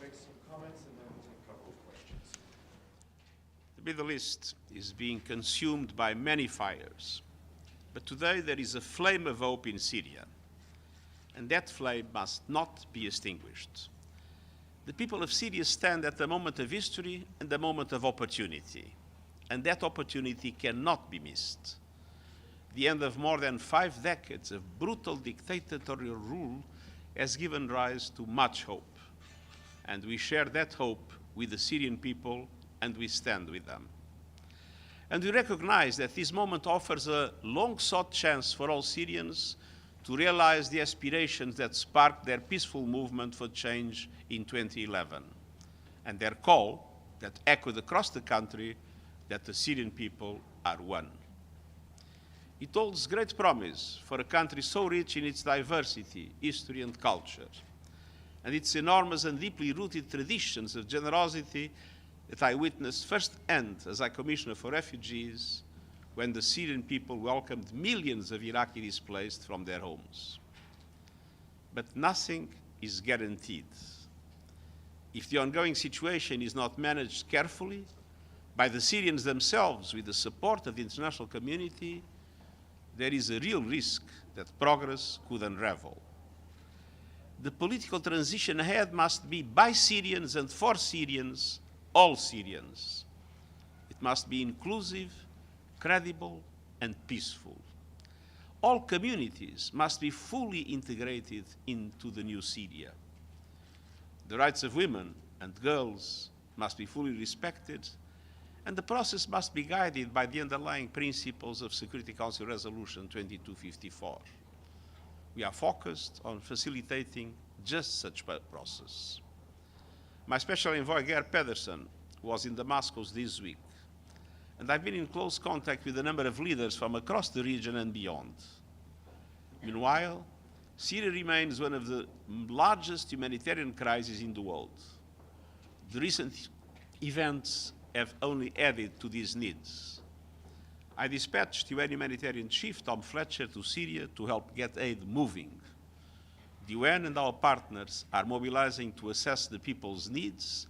make some comments and then we'll take a couple of questions. The Middle East is being consumed by many fires, but today there is a flame of hope in Syria, and that flame must not be extinguished. The people of Syria stand at the moment of history and the moment of opportunity, and that opportunity cannot be missed. The end of more than 5 decades of brutal dictatorial rule has given rise to much hope, and we share that hope with the Syrian people, and we stand with them. And we recognize that this moment offers a long-sought chance for all Syrians to realize the aspirations that sparked their peaceful movement for change in 2011, and their call that echoed across the country that the Syrian people are one. It holds great promise for a country so rich in its diversity, history, and culture, and its enormous and deeply rooted traditions of generosity that I witnessed firsthand as High Commissioner for Refugees when the Syrian people welcomed millions of Iraqi displaced from their homes. But nothing is guaranteed. If the ongoing situation is not managed carefully by the Syrians themselves with the support of the international community, there is a real risk that progress could unravel. The political transition ahead must be by Syrians and for Syrians, all Syrians. It must be inclusive, credible, and peaceful. All communities must be fully integrated into the new Syria. The rights of women and girls must be fully respected, and the process must be guided by the underlying principles of Security Council Resolution 2254. We are focused on facilitating just such a process. My special envoy, Geir Pedersen, was in Damascus this week, and I've been in close contact with a number of leaders from across the region and beyond. Meanwhile, Syria remains one of the largest humanitarian crises in the world. The recent events have only added to these needs. I dispatched UN humanitarian chief Tom Fletcher to Syria to help get aid moving. The UN and our partners are mobilizing to assess the people's needs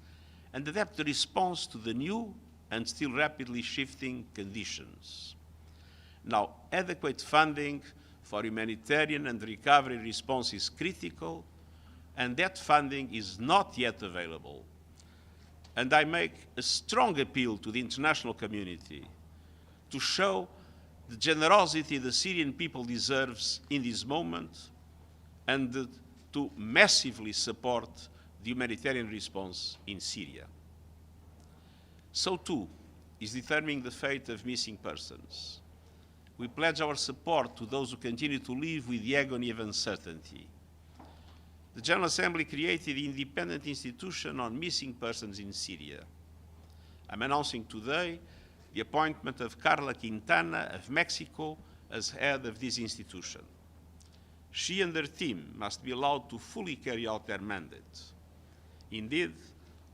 and adapt the response to the new and still rapidly shifting conditions. Now, adequate funding for humanitarian and recovery response is critical, and that funding is not yet available. And I make a strong appeal to the international community to show the generosity the Syrian people deserves in this moment and to massively support the humanitarian response in Syria. So too is determining the fate of missing persons. We pledge our support to those who continue to live with the agony of uncertainty. The General Assembly created the independent institution on missing persons in Syria. I'm announcing today the appointment of Carla Quintana of Mexico as head of this institution. She and her team must be allowed to fully carry out their mandate. Indeed,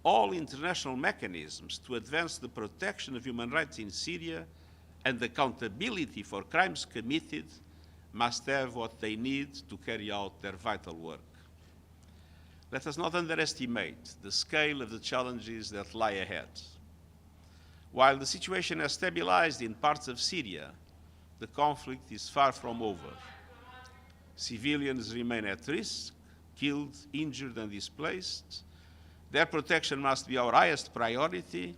all international mechanisms to advance the protection of human rights in Syria and accountability for crimes committed must have what they need to carry out their vital work. Let us not underestimate the scale of the challenges that lie ahead. While the situation has stabilized in parts of Syria, the conflict is far from over. Civilians remain at risk, killed, injured, and displaced. Their protection must be our highest priority,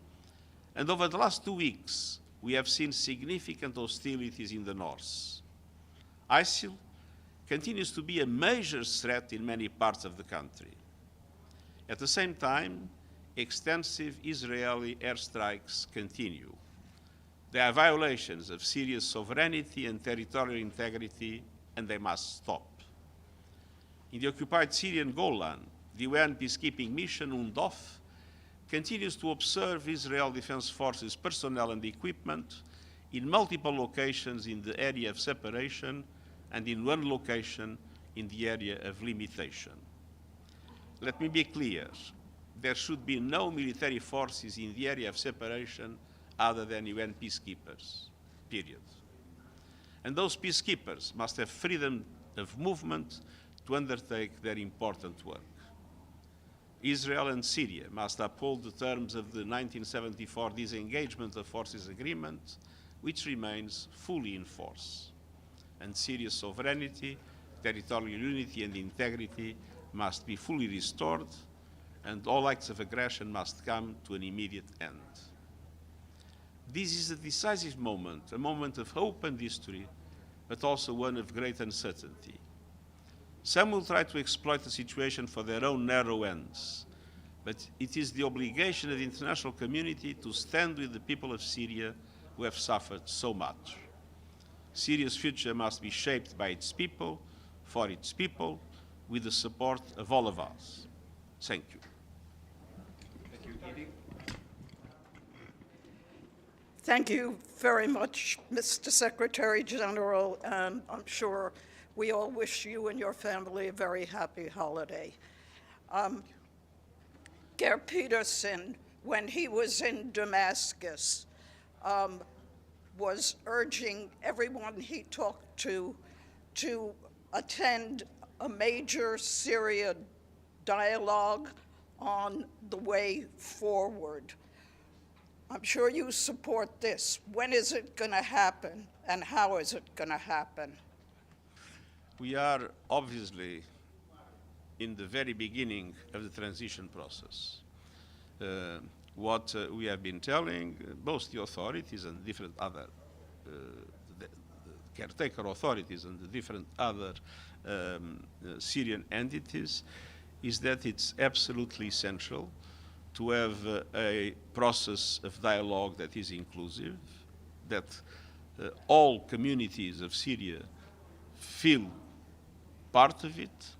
and over the last 2 weeks, we have seen significant hostilities in the north. ISIL continues to be a major threat in many parts of the country. At the same time, extensive Israeli airstrikes continue. They are violations of Syria's sovereignty and territorial integrity, and they must stop. In the occupied Syrian Golan, the UN peacekeeping mission, UNDOF, continues to observe Israel Defense Forces personnel and equipment in multiple locations in the area of separation and in one location in the area of limitation. Let me be clear, there should be no military forces in the area of separation other than UN peacekeepers, period. And those peacekeepers must have freedom of movement to undertake their important work. Israel and Syria must uphold the terms of the 1974 disengagement of forces agreement, which remains fully in force. And Syria's sovereignty, territorial unity and integrity must be fully restored, and all acts of aggression must come to an immediate end. This is a decisive moment, a moment of hope and history, but also one of great uncertainty. Some will try to exploit the situation for their own narrow ends, but it is the obligation of the international community to stand with the people of Syria who have suffered so much. Syria's future must be shaped by its people, for its people, with the support of all of us. Thank you. Thank you. Edie? Thank you very much, Mr. Secretary General, and I'm sure we all wish you and your family a very happy holiday. Geir Peterson, when he was in Damascus, was urging everyone he talked to attend a major Syria dialogue on the way forward. I'm sure you support this. When is it going to happen, and how is it going to happen? We are obviously in the very beginning of the transition process. What we have been telling both the authorities and different other the caretaker authorities and the different other Syrian entities is that it's absolutely essential to have a process of dialogue that is inclusive, that all communities of Syria feel part of it,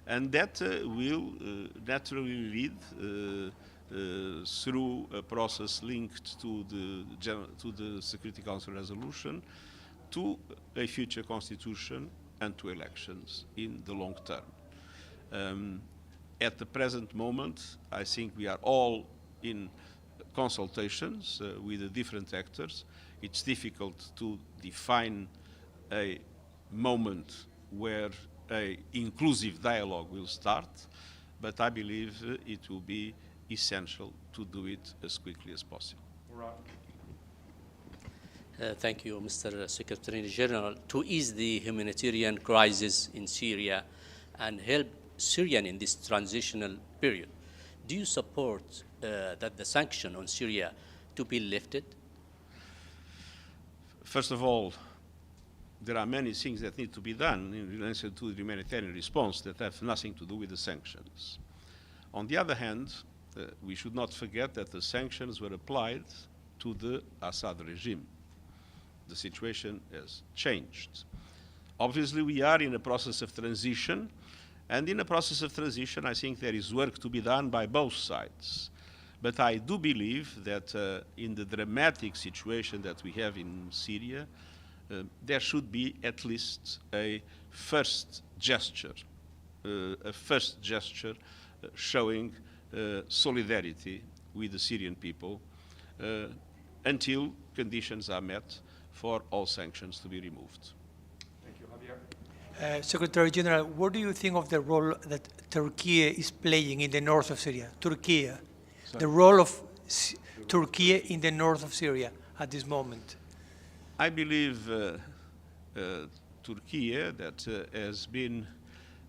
and that will naturally lead through a process linked to the Security Council resolution to a future constitution and to elections in the long term. At the present moment, I think we are all in consultations with the different actors. It's difficult to define a moment where an inclusive dialogue will start, but I believe it will be essential to do it as quickly as possible. Thank you, Mr. Secretary General. To ease the humanitarian crisis in Syria and help Syrians in this transitional period, do you support that the sanction on Syria to be lifted? First of all, there are many things that need to be done in relation to the humanitarian response that have nothing to do with the sanctions. On the other hand, we should not forget that the sanctions were applied to the Assad regime. The situation has changed. Obviously, we are in a process of transition, and in a process of transition, I think there is work to be done by both sides. But I do believe that in the dramatic situation that we have in Syria, there should be at least a first gesture showing solidarity with the Syrian people until conditions are met for all sanctions to be removed. Thank you. Javier? Secretary General, what do you think of the role that Turkey is playing in the north of Syria? Turkey, the role of Turkey in the north of Syria at this moment? I believe Turkey, that has been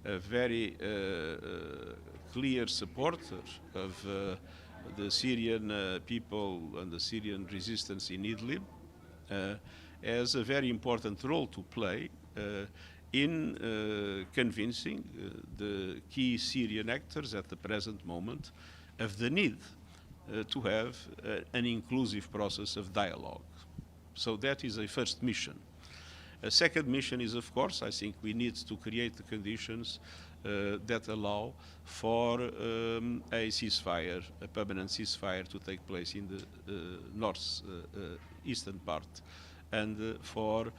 a very clear supporter of the Syrian people and the Syrian resistance in Idlib, has a very important role to play in convincing the key Syrian actors at the present moment of the need to have an inclusive process of dialogue. So that is a first mission. A second mission is, of course, I think we need to create the conditions that allow for a ceasefire, a permanent ceasefire to take place in the north-eastern part, and for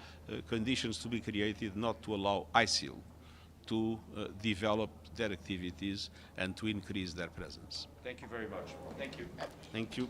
conditions to be created not to allow ISIL to develop their activities and to increase their presence. Thank you very much. Thank you. Thank you.